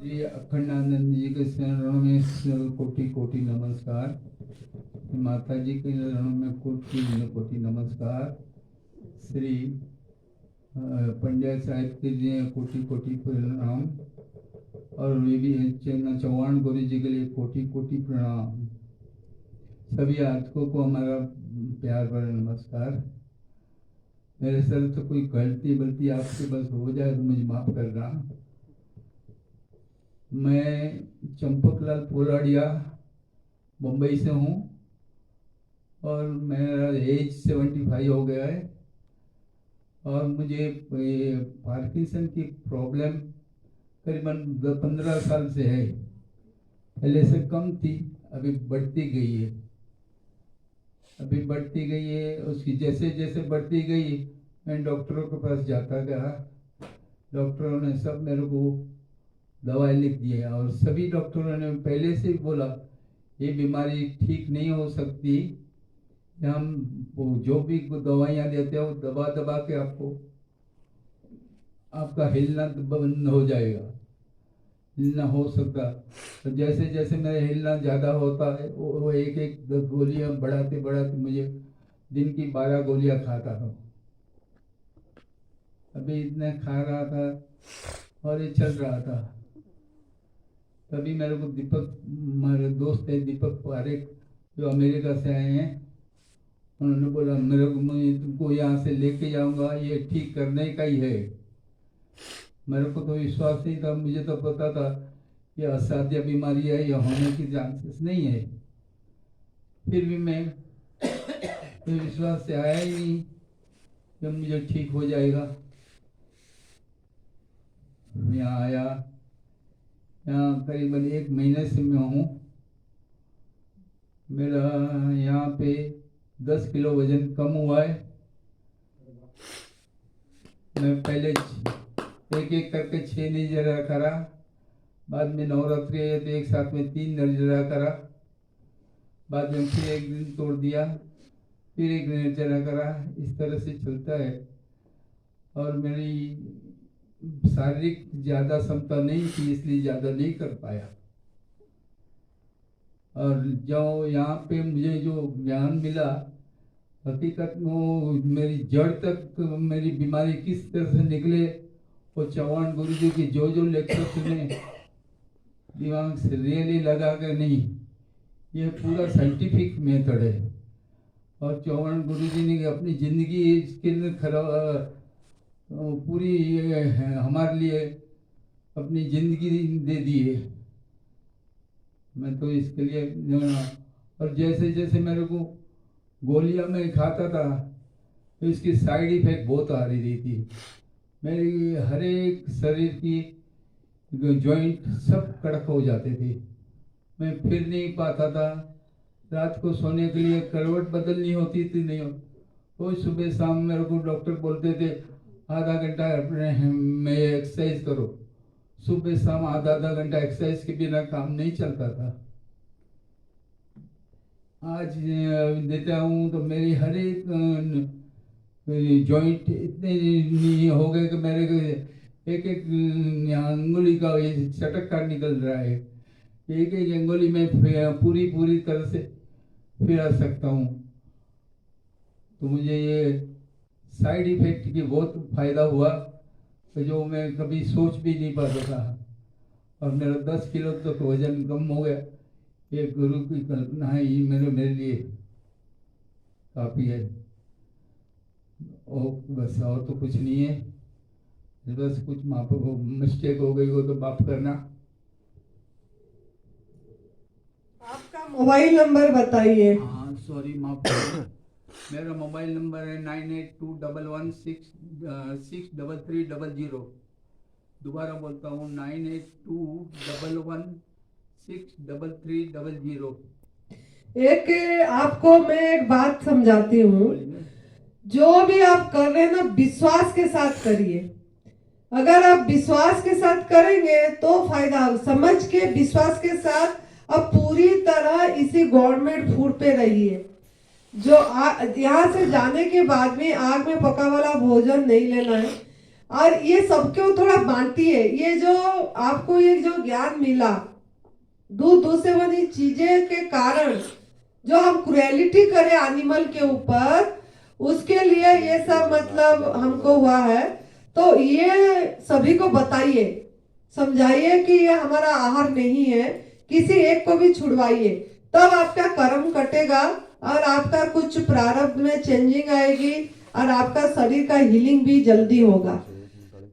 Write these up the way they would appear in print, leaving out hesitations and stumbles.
श्री अखंडानंद जी के चरणों में कोटि कोटि नमस्कार। माता जी के चरणों में कोटि कोटि नमस्कार। श्री पंडित साहिब के लिए कोटि कोटि प्रणाम और चौहान गुरु जी के लिए कोटि कोटि प्रणाम। सभी आर्थिकों को हमारा प्यार भरा नमस्कार। मेरे सर तो कोई गलती आपसे बस हो जाए तो मुझे माफ करना। मैं चंपकलाल पोलाडिया मुंबई से हूँ और मेरा एज 75 हो गया है और मुझे पार्किंसन की प्रॉब्लम करीबन 15 साल से है। पहले से कम थी, अभी बढ़ती गई है। उसकी जैसे जैसे बढ़ती गई मैं डॉक्टरों के पास जाता गया। डॉक्टरों ने सब मेरे को दवाई लिख दी है और सभी डॉक्टरों ने पहले से बोला ये बीमारी ठीक नहीं हो सकती। हम जो भी दवाइयाँ देते हैं वो दबा दबा के आपका हिलना बंद हो जाएगा, हिलना हो सकता। तो जैसे जैसे मेरा हिलना ज़्यादा होता है वो एक एक गोलियाँ बढ़ाते बढ़ाते मुझे दिन की 12 गोलियाँ खाता था। अभी इतने खा रहा था और ये चल रहा था। तभी मेरे को मेरे दोस्त है दीपक पारेख जो अमेरिका से आए हैं, उन्होंने बोला मैं तुमको यहाँ से लेके जाऊंगा, ये ठीक करने का ही है। मेरे को तो विश्वास नहीं था, मुझे तो पता था ये असाध्य बीमारी है, ये होने की चांसेस नहीं है। फिर भी मैं तो विश्वास से आया ही नहीं कि मुझे ठीक हो जाएगा। मैं यहाँ आया, यहाँ करीबन 1 महीने से मैं हूँ। मेरा यहाँ पे 10 किलो वजन कम हुआ है। मैं पहले एक एक करके 6 निर्जरा करा, बाद में नवरात्रि है तो एक साथ में 3 निर्जरा करा, बाद में फिर एक दिन तोड़ दिया, फिर एक निर्जरा करा। इस तरह से चलता है और मेरी शारीरिक ज़्यादा क्षमता नहीं थी इसलिए ज़्यादा नहीं कर पाया। और जो यहाँ पे मुझे जो ज्ञान मिला, हकीकत में वो मेरी जड़ तक मेरी बीमारी किस तरह से निकले, वो चौहान गुरु जी की जो लेक्चर सुने दिमाग से रियली लगा कर नहीं, ये पूरा साइंटिफिक मेथड है। और चौहान गुरु जी ने अपनी ज़िंदगी इसके लिए पूरी हमारे लिए अपनी ज़िंदगी दे दी है। मैं तो इसके लिए और जैसे जैसे मेरे को गोलियां मैं खाता था तो इसकी साइड इफेक्ट बहुत आ रही थी। मेरी हर एक शरीर की जॉइंट सब कड़क हो जाते थे, मैं फिर नहीं पाता था। रात को सोने के लिए करवट बदलनी होती थी, नहीं हो। सुबह शाम मेरे को डॉक्टर बोलते थे आधा घंटा में एक्सरसाइज करो। सुबह शाम आधा आधा घंटा एक्सरसाइज के बिना काम नहीं चलता था। आज देता हूँ तो मेरी हर एक जॉइंट इतने हो गए कि मेरे एक एक अंगुली का चटक का निकल रहा है। एक एक अंगुली में पूरी तरह से फिरा सकता हूँ। तो मुझे ये साइड इफेक्ट की बहुत फायदा हुआ तो जो मैं कभी सोच भी नहीं पाता था। और मेरा 10 किलो तक वजन कम हो गया। ये गुरु की कल्पना है, ये मेरे लिए काफ़ी है। और बस और तो कुछ नहीं है। बस कुछ मिस्टेक हो गई हो तो माफ करना। आपका मोबाइल नंबर बताइए। हाँ सॉरी, माफ करना। मेरा मोबाइल नंबर है 9821166300। दोबारा बोलता हूँ 9821166300। एक आपको मैं एक बात समझाती हूँ, जो भी आप कर रहे हैं ना विश्वास के साथ करिए। अगर आप विश्वास के साथ करेंगे तो फायदा, समझ के विश्वास के साथ अब पूरी तरह इसी गवर्नमेंट फूड पे रहिए। जो यहाँ से जाने के बाद में आग में पका वाला भोजन नहीं लेना है। और ये सबको थोड़ा बांटिए। ये जो आपको ये जो ज्ञान मिला दूध दूध से बनी चीजें के कारण जो हम क्रुएलिटी करें एनिमल के ऊपर, उसके लिए ये सब मतलब हमको हुआ है। तो ये सभी को बताइए, समझाइए कि ये हमारा आहार नहीं है, किसी एक को भी छुड़वाइए, तब आपका कर्म कटेगा और आपका कुछ प्रारब्ध में चेंजिंग आएगी और आपका शरीर का हीलिंग भी जल्दी होगा।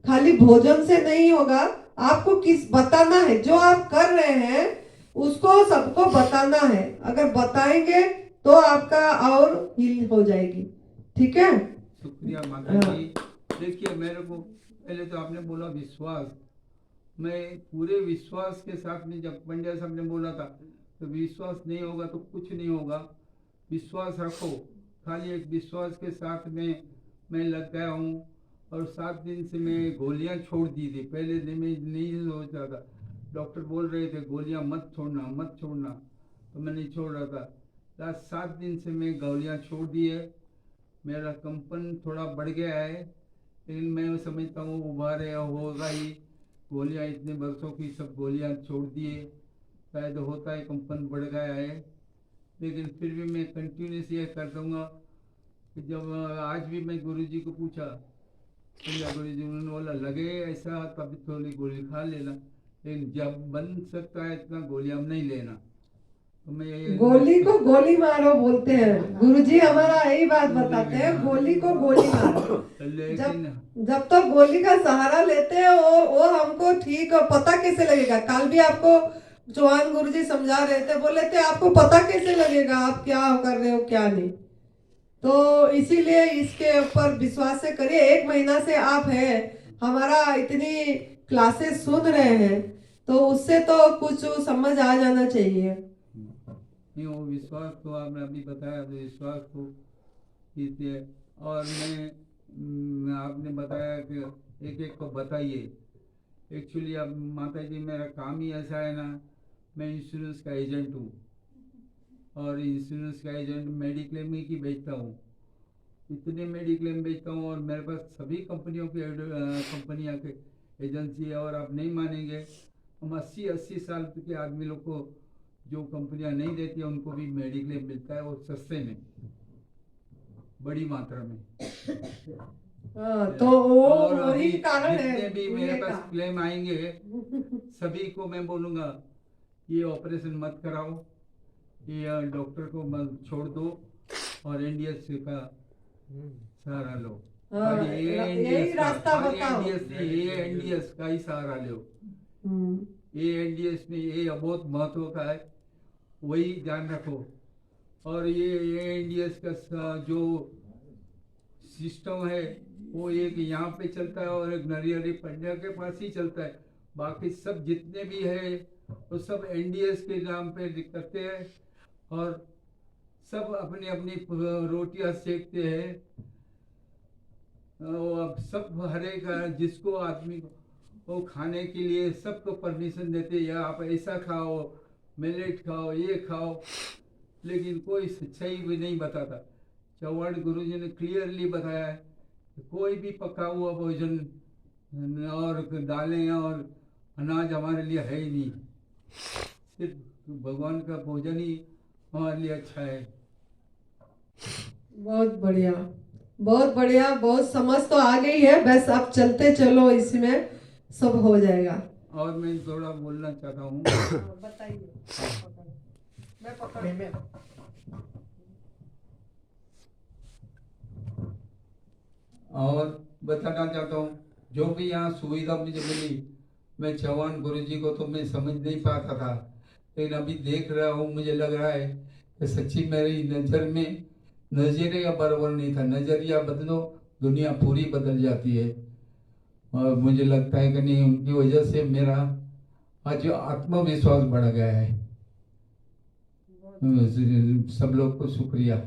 खाली भोजन से नहीं होगा, आपको किस बताना है, जो आप कर रहे हैं उसको सबको बताना है। अगर बताएंगे तो आपका और हील हो जाएगी। ठीक है, शुक्रिया माता जी। देखिए मेरे को पहले तो आपने बोला विश्वास, मैं पूरे विश्वास के साथ में, जब पंड्या साहब ने बोला था तो विश्वास नहीं होगा तो कुछ नहीं होगा, विश्वास रखो। खाली एक विश्वास के साथ में मैं लग गया हूँ और 7 दिन से मैं गोलियाँ छोड़ दी थी। पहले दिन में नहीं सोचा था, डॉक्टर बोल रहे थे गोलियाँ मत छोड़ना मत छोड़ना, तो मैं नहीं छोड़ रहा था। लास्ट 7 दिन से मैं गोलियाँ छोड़ दी है। मेरा कंपन थोड़ा बढ़ गया है, लेकिन मैं समझता हूँ उभार होगा ही। गोलियाँ इतने वर्षों की सब गोलियाँ छोड़ दिए, शायद होता है कंपन बढ़ गया है, लेकिन फिर भी मैं कंटिन्यूस ये कर दूँगा कि जब आज भी मैं गुरुजी को पूछा, तो गुरुजी उन्होंने बोला लगे ऐसा तभी थोड़ी गोली खा लेना, लेकिन जब बन सकता है इतना गोलियाँ नहीं लेना। तो मैं ये गोली को गोली मारो बोलते हैं गुरुजी, हमारा यही बात बताते हैं, गोली को गोली मारो। लेकिन जब तक गोली का सहारा लेते हैं वो हमको ठीक पता कैसे लगेगा। कल भी आपको चौहान गुरुजी समझा रहे थे, बोले थे आपको पता कैसे लगेगा आप क्या कर रहे हो क्या नहीं। तो इसीलिए इसके ऊपर विश्वास से करिए। 1 महीना से आप है हमारा इतनी क्लासेस सुन रहे हैं, तो उससे तो कुछ समझ आ जाना चाहिए। नहीं, वो विश्वास तो आपने अभी बताया, तो विश्वास को कीजिए। और आपने बताया कि एक एक को बताइए। एक्चुअली अब माता जी मेरा काम ही ऐसा है ना, मैं इंश्योरेंस का एजेंट हूँ और इंश्योरेंस का एजेंट मेडिक्लेम ही की बेचता हूँ। इतने मेडिक्लेम बेचता हूँ और मेरे पास सभी कंपनियों की कंपनियाँ के एजेंसी है। और आप नहीं मानेंगे, हम 80 साल के आदमी लोग को जो कंपनियां नहीं देती उनको भी मेडिक्लेम मिलता है, और सस्ते में, बड़ी मात्रा में। तो वो और वही अभी कारण है जितने भी मेरे दुनिया पास का। क्लेम आएंगे सभी को मैं बोलूँगा ये ऑपरेशन मत कराओ, ये डॉक्टर को मत छोड़ दो और एनडीएस का सहारा लो। यही रास्ता बताओ। एनडीएस का ही सहारा लो। ये एनडीएस में ये बहुत महत्व का है, वही ध्यान रखो। और ये एनडीएस का जो सिस्टम है वो एक यहाँ पे चलता है और एक नरियरी पंड्या के पास ही चलता है। बाकी सब जितने भी है वो सब एनडीएस के नाम पे करते हैं और सब अपनी अपनी रोटियां सेकते हैं। अब सब हर एक जिसको आदमी को वो खाने के लिए सबको परमिशन देते हैं, या आप ऐसा खाओ, मिलेट खाओ, ये खाओ, लेकिन कोई सच्चाई भी नहीं बताता। चौहान गुरुजी ने क्लियरली बताया है कि कोई भी पका हुआ भोजन और दालें और अनाज हमारे लिए है ही नहीं, सिर्फ भगवान का भोजन ही हमारे लिए अच्छा है। बहुत बढ़िया, बहुत बढ़िया, बहुत समझ तो आ गई है, बस आप चलते चलो, इसमें सब हो जाएगा। और मैं थोड़ा बोलना चाहता हूँ। बताइए। मैं पकड़ और बताना चाहता हूँ, जो भी यहाँ सुविधा मुझे मिली, मैं चौहान गुरुजी को तो मैं समझ नहीं पाता था, लेकिन अभी देख रहा हूँ, मुझे लग रहा है कि सच्ची मेरी नज़र में नजरिया बराबर नहीं था। नजरिया बदलो, दुनिया पूरी बदल जाती है। और मुझे लगता है कि नहीं, उनकी वजह से मेरा आज आत्मविश्वास बढ़ गया है। सब लोग को शुक्रिया।